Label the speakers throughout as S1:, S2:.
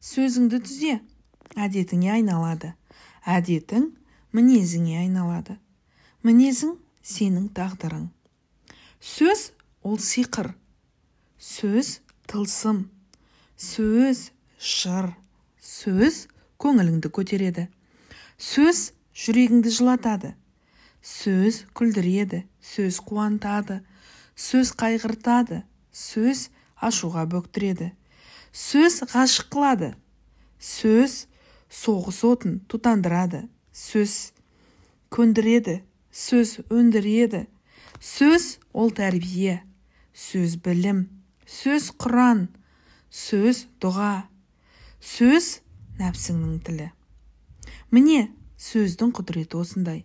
S1: Сөзіңді түзе, әдетіңе айналады. Әдетің мінезіңе айналады. Мінезің сенің тағдырың. Сөз ол сиқыр. Сөз тылсым. Сөз жыр. Сөз көңіліңді көтереді. Сөз жүрегіңді жылатады. Сөз күлдіреді. Сөз қуантады. Сөз қайғыртады. Сөз ашуға бөктіреді. Сөз ғашық қылады. Сөз соғыс отын тұтандырады. Сөз көндіреді. Сөз өндіреді. Сөз ол тәрбие. Сөз білім. Сөз Құран. Сөз дұға. Сөз нәпсіңнің тілі. Міне, сөздің құдіреті осындай.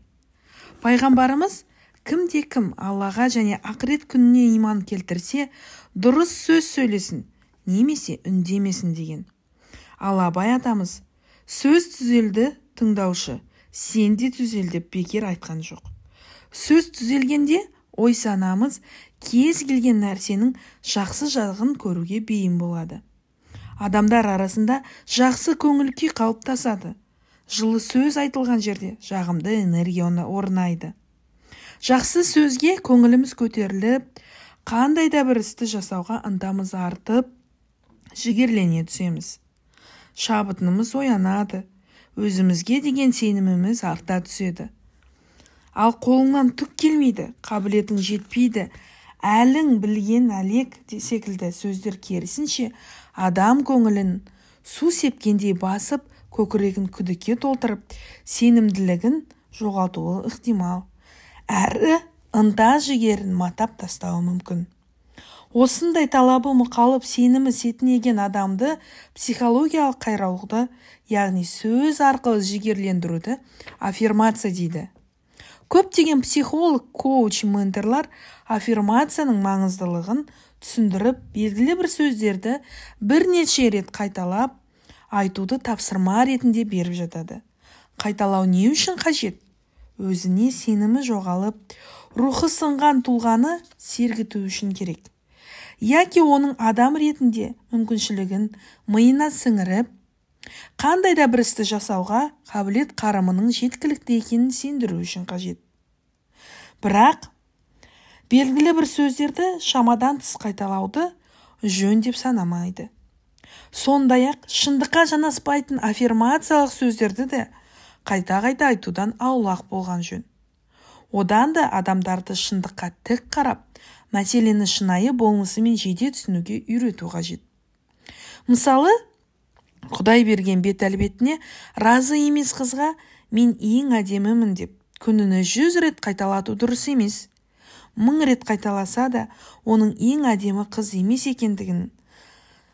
S1: Пайғамбарымыз кімде-кім Аллаға және ақырет күніне иман келтірсе, дұрыс сөз сөйлесін, немесе үндемесін деген. Ал Абай атамыз, сөз түзелді тыңдаушы, сен де түзел деп бекер айтқан жоқ. Сөз түзелгенде ой санамыз кез келген нәрсенің жақсы жағын көруге бейім болады. Адамдар арасында жақсы көңіл күй қалыптасады. Жылы сөз айтылған жерде жағымды энергия орнайды. Жақсы сөзге көңіліміз көтеріліп, қандай да бір істі жасауға ынтамыз артып, жігерлене түсеміз. Шабытымыз оянады, өзімізге деген сеніміміз арта түседі. Ал қолыңнан түк келмейді, қабілетің жетпейді, әлің білген әлек секілді сөздер керісінше адам көңілін су сепкендей басып, көкірегін күдікке толтырып, сенімділігін жоғалтуы ықтимал. Әрі ынта жігерін матап тастауы мүмкін. Осындай талабы мұқалып сенімі сетінеген адамды психологиялық қайраулықты, яғни сөз арқылы жігерлендіруді аффирмация дейді. Көптеген психолог, коуч, менторлар аффирмацияның маңыздылығын түсіндіріп, белгілі бір сөздерді бірнеше рет қайталап, айтуды тапсырма ретінде беріп жатады. Қайталау не үшін қажет? Өзіне сенімі жоғалып, рухы сынған тұлғаны сергіту үшін керек. Яки оның адам ретінде мүмкіншілігін миына сіңіріп, қандай да бір істі жасауға қабілет қарымының жеткілікті екенін сендіру үшін қажет. Бірақ белгілі бір сөздерді шамадан тыс қайталауды жөн деп санамайды. Сондай-ақ шындыққа жанаспайтын аффирмациялық сөздерді де қайта-қайта айтудан аулақ болған жөн. Одан да адамдарды шындыққа тік қарап, мәселені шынайы болмысымен жете түсінуге үйрету қажет. Мысалы, Құдай берген бет әлбетіне разы емес қызға мен ең әдемімін деп күніне 100 рет қайталату дұрыс емес. 1000 рет қайталаса да оның ең әдемі қыз емес екендігін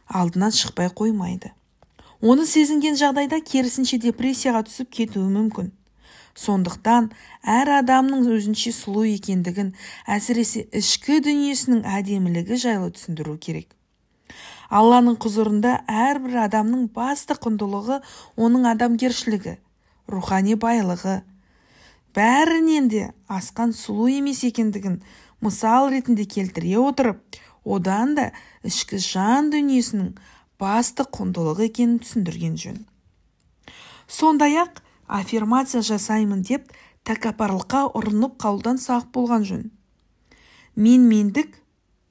S1: алдынан шықпай қоймайды. Оны сезінген жағдайда керісінше депрессияға түсіп кетуі мүмкін. Сондықтан әр адамның өзінше сұлу екендігін, әсіресе ішкі дүниесінің әдемілігі жайлы түсіндіру керек. Алланың құзырында әрбір адамның басты құндылығы оның адамгершілігі, рухани байлығы. Бәрінен де асқан сұлу емес екендігін мысал ретінде келтіре отырып, одан да ішкі жан дүниесінің басты құндылығы екенін түсіндірген жөн. Сондай-ақ аффирмация жасаймын деп тәкаппарлыққа ұрынып қалудан сақ болған жөн. Мендік,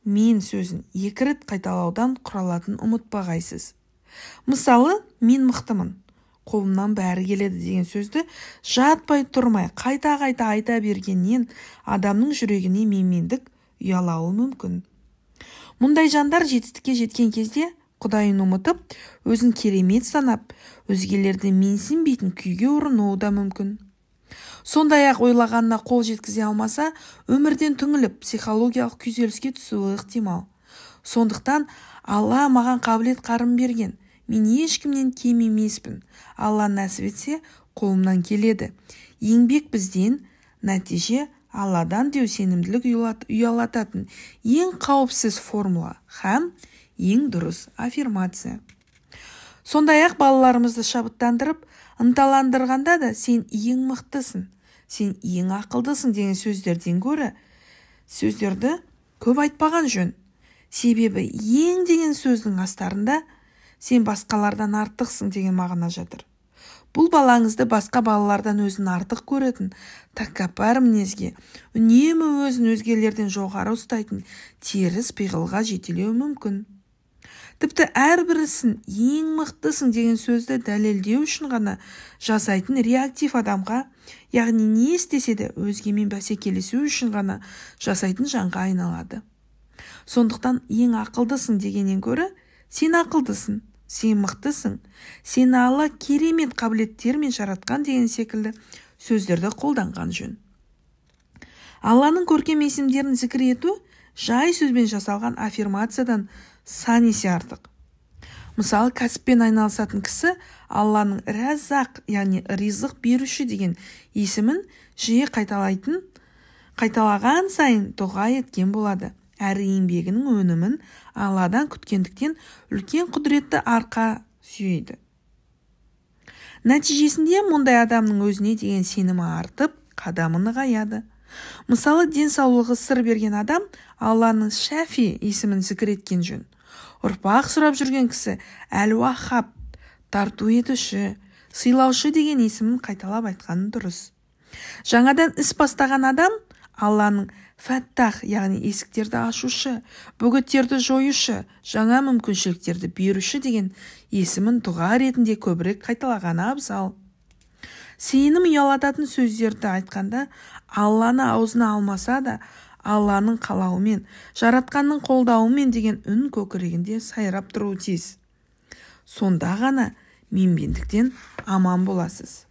S1: мен сөзін 2 рет қайталаудан құралатын ұмытпағайсыз. Мысалы, мен мықтымын, қолымнан бәрі келеді деген сөзді жатпай тұрмай қайта-қайта айта бергеннен адамның жүрегіне менмендік ұялауы мүмкін. Мұндай жандар жетістікке жеткен кезде Құдайын ұмытып, өзін керемет санап, өзгелерді менсінбейтін күйге ұрынуы да мүмкін. Сондай-ақ ойлағанына қол жеткізе алмаса, өмірден түңіліп, психологиялық күйзеліске түсуі ықтимал. Сондықтан Алла маған қабілет қарым берген. Мен ешкімнен кем емеспін. Алла нәсіп етсе, қолымнан келеді. Еңбек бізден, нәтиже Алладан деу сенімділік ұялататын ең қауіпсіз формула һәм ең дұрыс аффирмация. Сондай-ақ балаларымызды шабыттандырып, ынталандырғанда да сен ең мықтысың, сен ең ақылдысың деген сөздерден гөрі сөздерді көп айтпаған жөн. Себебі ең деген сөздің астарында сен басқалардан артықсың деген мағына жатыр. Бұл балаңызды басқа балалардан өзін артық көретін, тәкаппар мінезге, үнемі өзін өзгелерден жоғары ұстайтын теріс пиғылға жетелеуі мүмкін. Тіпті әрбір ісін ең мықтысың деген сөзді дәлелдеу үшін ғана жасайтын реактив адамға, яғни не істесе де өзгемен бәсекелесу үшін ғана жасайтын жанға айналады. Сондықтан ең ақылдысың дегеннен гөрі сен ақылдысың, сен мықтысың, сені Алла керемет қабілеттермен жаратқан деген секілді сөздерді қолданған жөн. Алланың көркем есімдерін зікір ету жай сөзбен жасалған аффирмациядан сан есе артық. Мысалы, кәсіппен айналысатын кісі Алланың Рәззақ, яғни ризық беруші деген есімін жиі қайталаған сайын дұға еткен болады. Әрі еңбегінің өнімін Алладан күткендіктен үлкен құдіретті арқа сүйейді. Нәтижесінде мұндай адамның өзіне деген сенімі артып, қадамы нығаяды. Мысалы, денсаулығы сыр берген адам Алланың Шәфи есімін зікір еткен жөн. Ұрпақ сұрап жүрген кісі Әл-Уаххаб, тарту етуші, сыйлаушы деген есімін қайталап айтқаны дұрыс. Жаңадан іс бастаған адам Алланың Фәттах, яғни есіктерді ашушы, бөгеттерді жоюшы, жаңа мүмкіншіліктерді беруші деген есімін дұға ретінде көбірек қайталағаны абзал. Сенім ұялататын сөздерді айтқанда Алланы аузына алмаса да, Алланың қалауымен, жаратқанның қолдауымен деген үн көкірегінде сайрап тұруы тиіс. Сонда ғана менмендіктен аман боласыз.